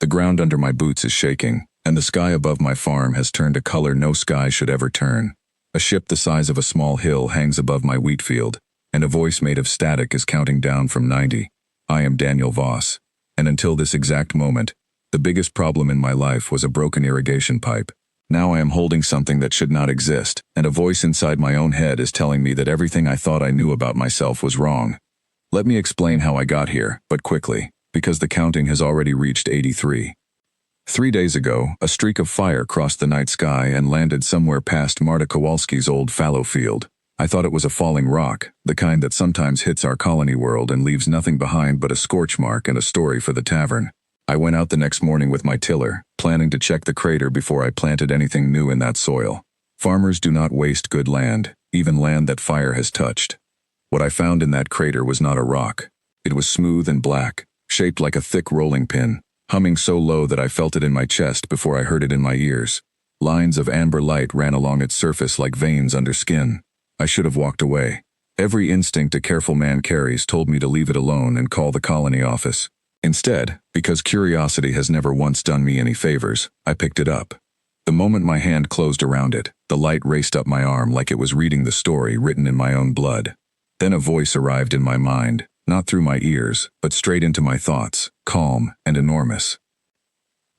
ground under my boots is shaking, and the sky above my farm has turned a color no sky should ever turn. A ship the size of a small hill hangs above my wheat field, and a voice made of static is counting down from 90. I am Daniel Voss, and until this exact moment, the biggest problem in my life was a broken irrigation pipe. Now I am holding something that should not exist, and a voice inside my own head is telling me that everything I thought I knew about myself was wrong. Let me explain how I got here, but quickly, because the counting has already reached 83. 3 days ago, a streak of fire crossed the night sky and landed somewhere past Marta Kowalski's old fallow field. I thought it was a falling rock, the kind that sometimes hits our colony world and leaves nothing behind but a scorch mark and a story for the tavern. I went out the next morning with my tiller, planning to check the crater before I planted anything new in that soil. Farmers do not waste good land, even land that fire has touched. What I found in that crater was not a rock. It was smooth and black, shaped like a thick rolling pin, humming so low that I felt it in my chest before I heard it in my ears. Lines of amber light ran along its surface like veins under skin. I should have walked away. Every instinct a careful man carries told me to leave it alone and call the colony office. Instead, because curiosity has never once done me any favors, I picked it up. The moment my hand closed around it, the light raced up my arm like it was reading the story written in my own blood. Then a voice arrived in my mind, not through my ears, but straight into my thoughts, calm and enormous.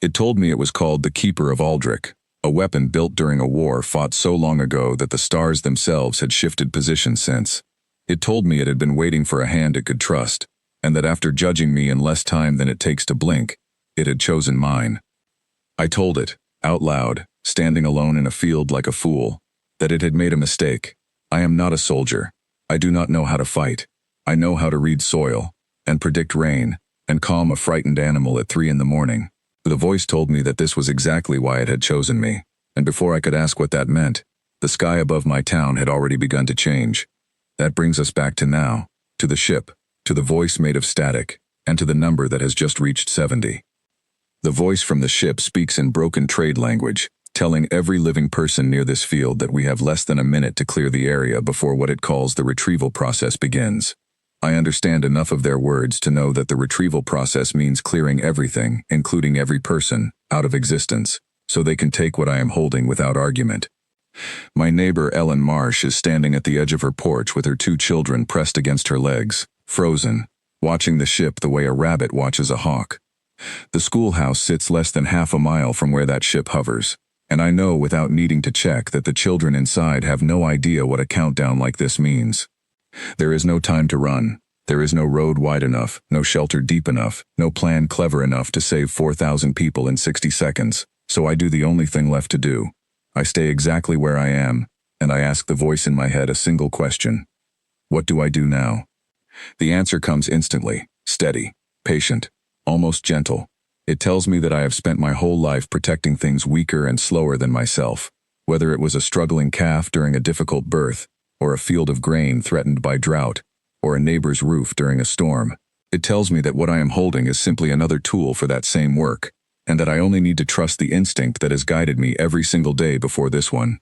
It told me it was called the Keeper of Aldrich, a weapon built during a war fought so long ago that the stars themselves had shifted position since. It told me it had been waiting for a hand it could trust, and that after judging me in less time than it takes to blink, it had chosen mine. I told it, out loud, standing alone in a field like a fool, that it had made a mistake. I am not a soldier. I do not know how to fight. I know how to read soil, and predict rain, and calm a frightened animal at 3 in the morning. The voice told me that this was exactly why it had chosen me, and before I could ask what that meant, the sky above my town had already begun to change. That brings us back to now, to the ship, to the voice made of static, and to the number that has just reached 70. The voice from the ship speaks in broken trade language, telling every living person near this field that we have less than a minute to clear the area before what it calls the retrieval process begins. I understand enough of their words to know that the retrieval process means clearing everything, including every person, out of existence, so they can take what I am holding without argument. My neighbor Ellen Marsh is standing at the edge of her porch with her 2 children pressed against her legs, frozen, watching the ship the way a rabbit watches a hawk. The schoolhouse sits less than half a mile from where that ship hovers, and I know without needing to check that the children inside have no idea what a countdown like this means. There is no time to run. There is no road wide enough, no shelter deep enough, no plan clever enough to save 4,000 people in 60 seconds, so I do the only thing left to do. I stay exactly where I am, and I ask the voice in my head a single question. What do I do now? The answer comes instantly, steady, patient, almost gentle. It tells me that I have spent my whole life protecting things weaker and slower than myself, whether it was a struggling calf during a difficult birth, or a field of grain threatened by drought, or a neighbor's roof during a storm. It tells me that what I am holding is simply another tool for that same work, and that I only need to trust the instinct that has guided me every single day before this one.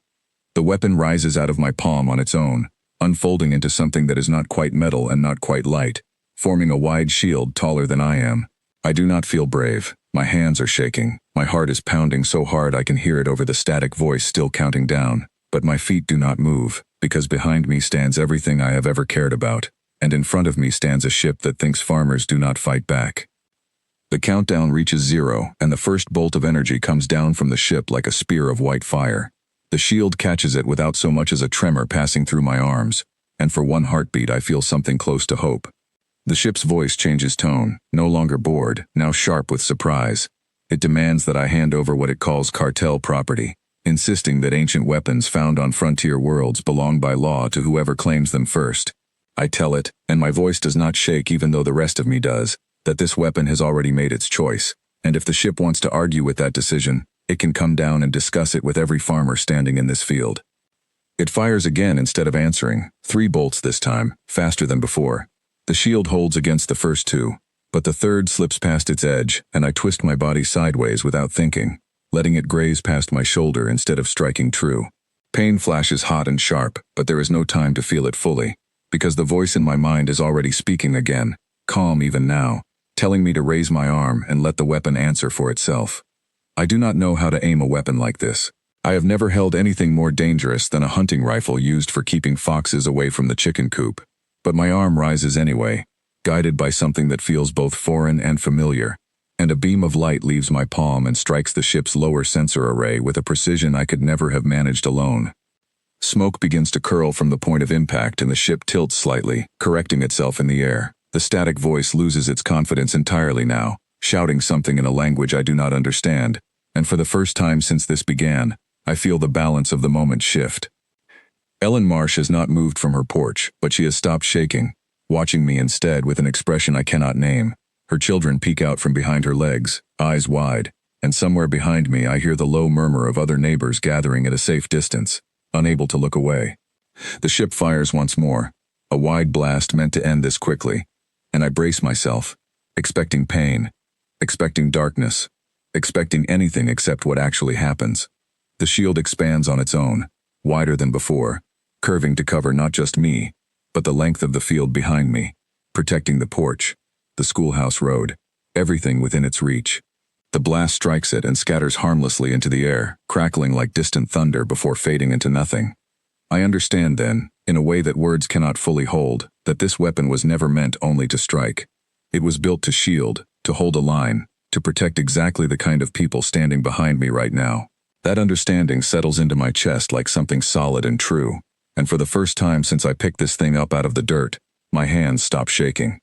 The weapon rises out of my palm on its own, unfolding into something that is not quite metal and not quite light, forming a wide shield taller than I am. I do not feel brave. My hands are shaking. My heart is pounding so hard I can hear it over the static voice still counting down. But my feet do not move, because behind me stands everything I have ever cared about, and in front of me stands a ship that thinks farmers do not fight back. The countdown reaches 0, and the first bolt of energy comes down from the ship like a spear of white fire. The shield catches it without so much as a tremor passing through my arms, and for one heartbeat I feel something close to hope. The ship's voice changes tone, no longer bored, now sharp with surprise. It demands that I hand over what it calls cartel property, insisting that ancient weapons found on frontier worlds belong by law to whoever claims them first. I tell it, and my voice does not shake even though the rest of me does, that this weapon has already made its choice, and if the ship wants to argue with that decision, it can come down and discuss it with every farmer standing in this field. It fires again instead of answering, 3 bolts this time, faster than before. The shield holds against the first 2, but the third slips past its edge, and I twist my body sideways without thinking, letting it graze past my shoulder instead of striking true. Pain flashes hot and sharp, but there is no time to feel it fully, because the voice in my mind is already speaking again, calm even now, telling me to raise my arm and let the weapon answer for itself. I do not know how to aim a weapon like this. I have never held anything more dangerous than a hunting rifle used for keeping foxes away from the chicken coop. But my arm rises anyway, guided by something that feels both foreign and familiar, and a beam of light leaves my palm and strikes the ship's lower sensor array with a precision I could never have managed alone. Smoke begins to curl from the point of impact and the ship tilts slightly, correcting itself in the air. The static voice loses its confidence entirely now, shouting something in a language I do not understand, and for the first time since this began, I feel the balance of the moment shift. Ellen Marsh has not moved from her porch, but she has stopped shaking, watching me instead with an expression I cannot name. Her children peek out from behind her legs, eyes wide, and somewhere behind me I hear the low murmur of other neighbors gathering at a safe distance, unable to look away. The ship fires once more, a wide blast meant to end this quickly, and I brace myself, expecting pain, expecting darkness, expecting anything except what actually happens. The shield expands on its own, wider than before, curving to cover not just me, but the length of the field behind me, protecting the porch, the schoolhouse road, everything within its reach. The blast strikes it and scatters harmlessly into the air, crackling like distant thunder before fading into nothing. I understand then, in a way that words cannot fully hold, that this weapon was never meant only to strike. It was built to shield, to hold a line, to protect exactly the kind of people standing behind me right now. That understanding settles into my chest like something solid and true, and for the first time since I picked this thing up out of the dirt, my hands stop shaking.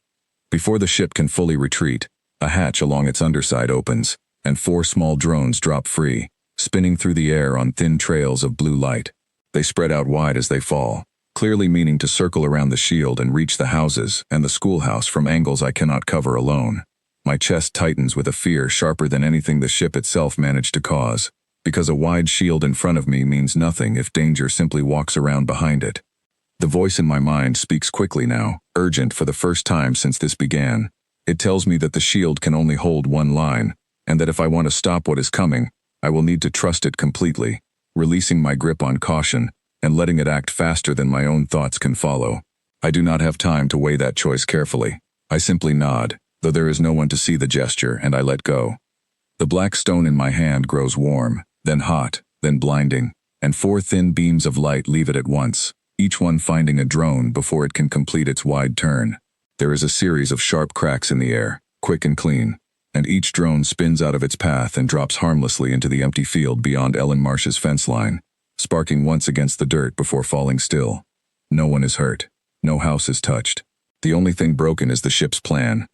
Before the ship can fully retreat, a hatch along its underside opens, and 4 small drones drop free, spinning through the air on thin trails of blue light. They spread out wide as they fall, clearly meaning to circle around the shield and reach the houses and the schoolhouse from angles I cannot cover alone. My chest tightens with a fear sharper than anything the ship itself managed to cause, because a wide shield in front of me means nothing if danger simply walks around behind it. The voice in my mind speaks quickly now, urgent for the first time since this began. It tells me that the shield can only hold one line, and that if I want to stop what is coming, I will need to trust it completely, releasing my grip on caution and letting it act faster than my own thoughts can follow. I do not have time to weigh that choice carefully. I simply nod, though there is no one to see the gesture, and I let go. The black stone in my hand grows warm, then hot, then blinding, and 4 thin beams of light leave it at once, each one finding a drone before it can complete its wide turn. There is a series of sharp cracks in the air, quick and clean, and each drone spins out of its path and drops harmlessly into the empty field beyond Ellen Marsh's fence line, sparking once against the dirt before falling still. No one is hurt. No house is touched. The only thing broken is the ship's plan.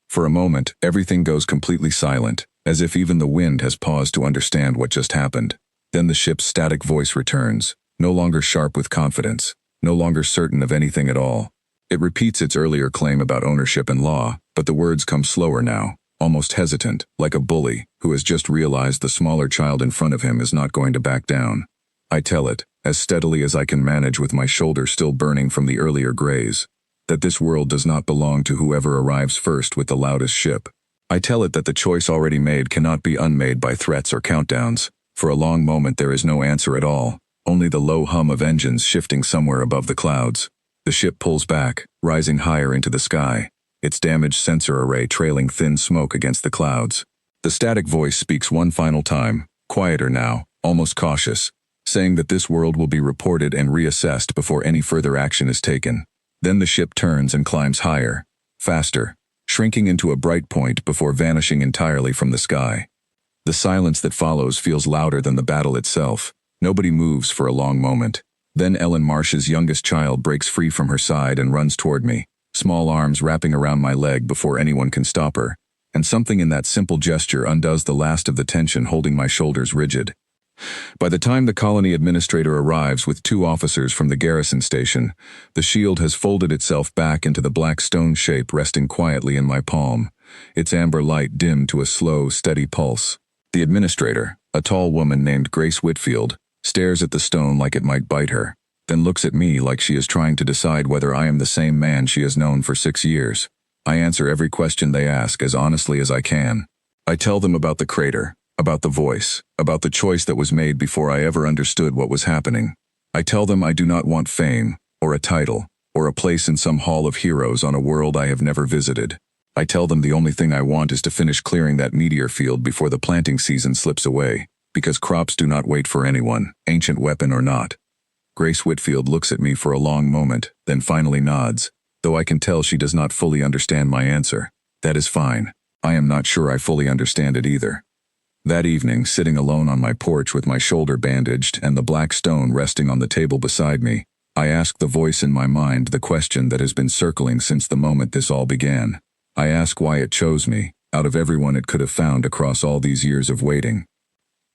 For a moment, everything goes completely silent, as if even the wind has paused to understand what just happened. Then the ship's static voice returns, no longer sharp with confidence, no longer certain of anything at all. It repeats its earlier claim about ownership and law, but the words come slower now, almost hesitant, like a bully who has just realized the smaller child in front of him is not going to back down. I tell it, as steadily as I can manage with my shoulder still burning from the earlier graze, that this world does not belong to whoever arrives first with the loudest ship. I tell it that the choice already made cannot be unmade by threats or countdowns. For a long moment there is no answer at all, only the low hum of engines shifting somewhere above the clouds. The ship pulls back, rising higher into the sky, its damaged sensor array trailing thin smoke against the clouds. The static voice speaks one final time, quieter now, almost cautious, saying that this world will be reported and reassessed before any further action is taken. Then the ship turns and climbs higher, faster, shrinking into a bright point before vanishing entirely from the sky. The silence that follows feels louder than the battle itself. Nobody moves for a long moment. Then Ellen Marsh's youngest child breaks free from her side and runs toward me, small arms wrapping around my leg before anyone can stop her, and something in that simple gesture undoes the last of the tension holding my shoulders rigid. By the time the colony administrator arrives with 2 officers from the garrison station, the shield has folded itself back into the black stone shape resting quietly in my palm, its amber light dimmed to a slow, steady pulse. The administrator, a tall woman named Grace Whitfield, stares at the stone like it might bite her, then looks at me like she is trying to decide whether I am the same man she has known for 6 years. I answer every question they ask as honestly as I can. I tell them about the crater, about the voice, about the choice that was made before I ever understood what was happening. I tell them I do not want fame, or a title, or a place in some hall of heroes on a world I have never visited. I tell them the only thing I want is to finish clearing that meteor field before the planting season slips away, because crops do not wait for anyone, ancient weapon or not. Grace Whitfield looks at me for a long moment, then finally nods, though I can tell she does not fully understand my answer. That is fine. I am not sure I fully understand it either. That evening, sitting alone on my porch with my shoulder bandaged and the black stone resting on the table beside me, I ask the voice in my mind the question that has been circling since the moment this all began. I ask why it chose me, out of everyone it could have found across all these years of waiting.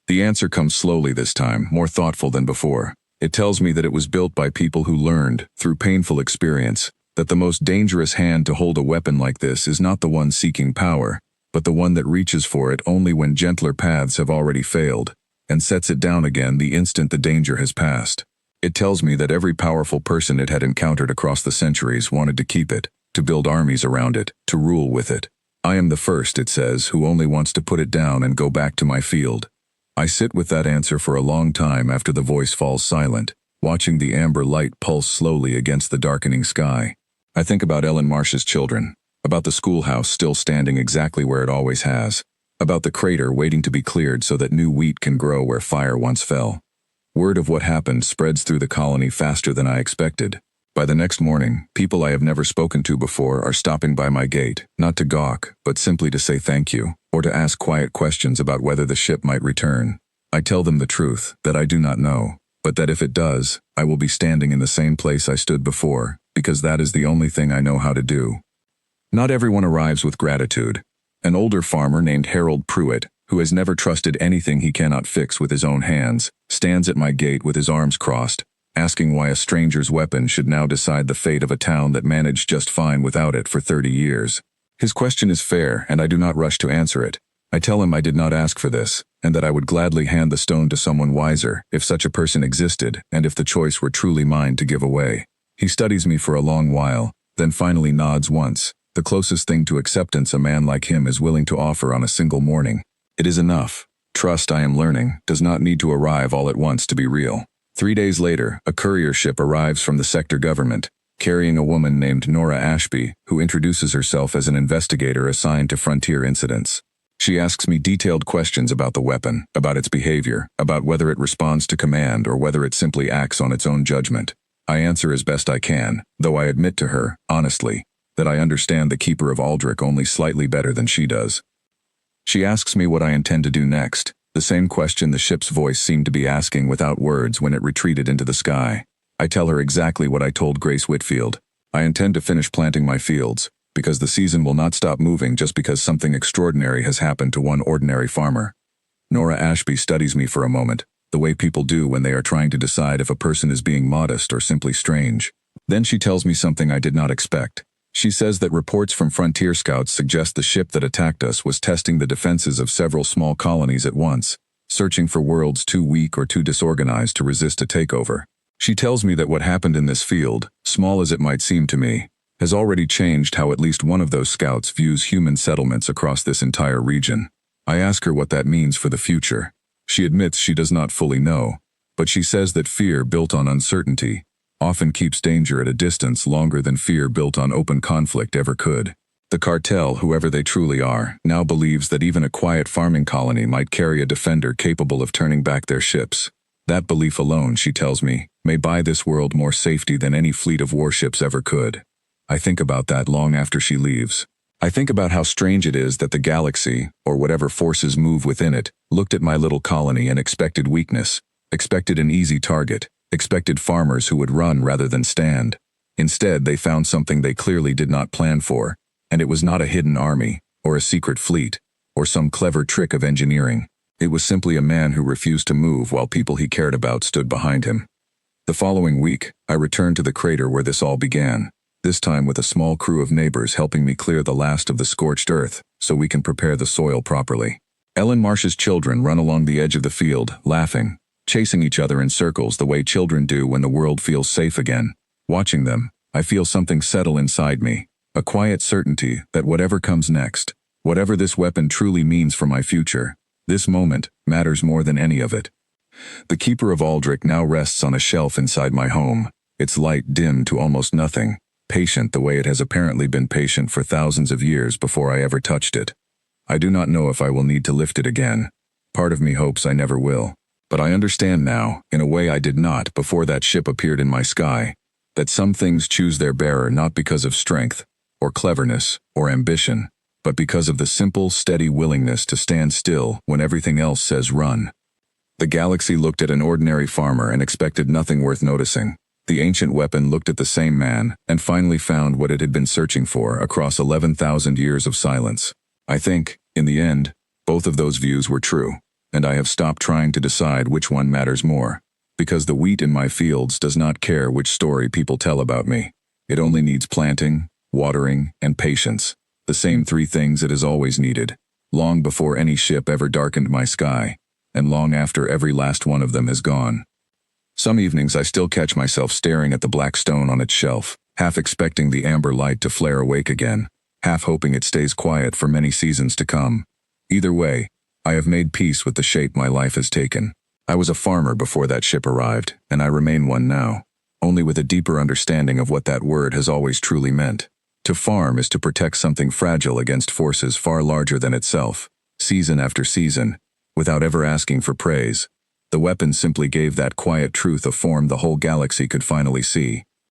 The answer comes slowly this time, more thoughtful than before. It tells me that it was built by people who learned, through painful experience, that the most dangerous hand to hold a weapon like this is not the one seeking power, but the one that reaches for it only when gentler paths have already failed, and sets it down again the instant the danger has passed. It tells me that every powerful person it had encountered across the centuries wanted to keep it, to build armies around it, to rule with it. I am the first, it says, who only wants to put it down and go back to my field. I sit with that answer for a long time after the voice falls silent, watching the amber light pulse slowly against the darkening sky. I think about Ellen Marsh's children, about the schoolhouse still standing exactly where it always has, about the crater waiting to be cleared so that new wheat can grow where fire once fell. Word of what happened spreads through the colony faster than I expected. By the next morning, people I have never spoken to before are stopping by my gate, not to gawk, but simply to say thank you, or to ask quiet questions about whether the ship might return. I tell them the truth, that I do not know, but that if it does, I will be standing in the same place I stood before, because that is the only thing I know how to do. Not everyone arrives with gratitude. An older farmer named Harold Pruitt, who has never trusted anything he cannot fix with his own hands, stands at my gate with his arms crossed, asking why a stranger's weapon should now decide the fate of a town that managed just fine without it for 30 years. His question is fair, and I do not rush to answer it. I tell him I did not ask for this, and that I would gladly hand the stone to someone wiser, if such a person existed, and if the choice were truly mine to give away. He studies me for a long while, then finally nods once, the closest thing to acceptance a man like him is willing to offer on a single morning. It is enough. Trust, I am learning, does not need to arrive all at once to be real. 3 days later, a courier ship arrives from the sector government, carrying a woman named Nora Ashby, who introduces herself as an investigator assigned to frontier incidents. She asks me detailed questions about the weapon, about its behavior, about whether it responds to command or whether it simply acts on its own judgment. I answer as best I can, though I admit to her, honestly, that I understand the Keeper of Aldrich only slightly better than she does. She asks me what I intend to do next, the same question the ship's voice seemed to be asking without words when it retreated into the sky. I tell her exactly what I told Grace Whitfield. I intend to finish planting my fields, because the season will not stop moving just because something extraordinary has happened to one ordinary farmer. Nora Ashby studies me for a moment, the way people do when they are trying to decide if a person is being modest or simply strange. Then she tells me something I did not expect. She says that reports from frontier scouts suggest the ship that attacked us was testing the defenses of several small colonies at once, searching for worlds too weak or too disorganized to resist a takeover. She tells me that what happened in this field, small as it might seem to me, has already changed how at least one of those scouts views human settlements across this entire region. I ask her what that means for the future. She admits she does not fully know, but she says that fear built on uncertainty often keeps danger at a distance longer than fear built on open conflict ever could. The cartel, whoever they truly are, now believes that even a quiet farming colony might carry a defender capable of turning back their ships. That belief alone, she tells me, may buy this world more safety than any fleet of warships ever could. I think about that long after she leaves. I think about how strange it is that the galaxy, or whatever forces move within it, looked at my little colony and expected weakness, expected an easy target, expected farmers who would run rather than stand. Instead, they found something they clearly did not plan for, and it was not a hidden army, or a secret fleet, or some clever trick of engineering. It was simply a man who refused to move while people he cared about stood behind him. The following week, I returned to the crater where this all began, this time with a small crew of neighbors helping me clear the last of the scorched earth so we can prepare the soil properly. Ellen Marsh's children run along the edge of the field, laughing, chasing each other in circles the way children do when the world feels safe again. Watching them, I feel something settle inside me, a quiet certainty that whatever comes next, whatever this weapon truly means for my future, this moment matters more than any of it. The Keeper of Aldrich now rests on a shelf inside my home, its light dimmed to almost nothing, patient the way it has apparently been patient for thousands of years before I ever touched it. I do not know if I will need to lift it again. Part of me hopes I never will. But I understand now, in a way I did not before that ship appeared in my sky, that some things choose their bearer not because of strength, or cleverness, or ambition, but because of the simple, steady willingness to stand still when everything else says run. The galaxy looked at an ordinary farmer and expected nothing worth noticing. The ancient weapon looked at the same man and finally found what it had been searching for across 11,000 years of silence. I think, in the end, both of those views were true, and I have stopped trying to decide which one matters more, because the wheat in my fields does not care which story people tell about me. It only needs planting, watering, and patience, the same three things it has always needed, long before any ship ever darkened my sky, and long after every last one of them has gone. Some evenings I still catch myself staring at the black stone on its shelf, half expecting the amber light to flare awake again, half hoping it stays quiet for many seasons to come. Either way, I have made peace with the shape my life has taken. I was a farmer before that ship arrived, and I remain one now, only with a deeper understanding of what that word has always truly meant. To farm is to protect something fragile against forces far larger than itself, season after season, without ever asking for praise. The weapon simply gave that quiet truth a form the whole galaxy could finally see.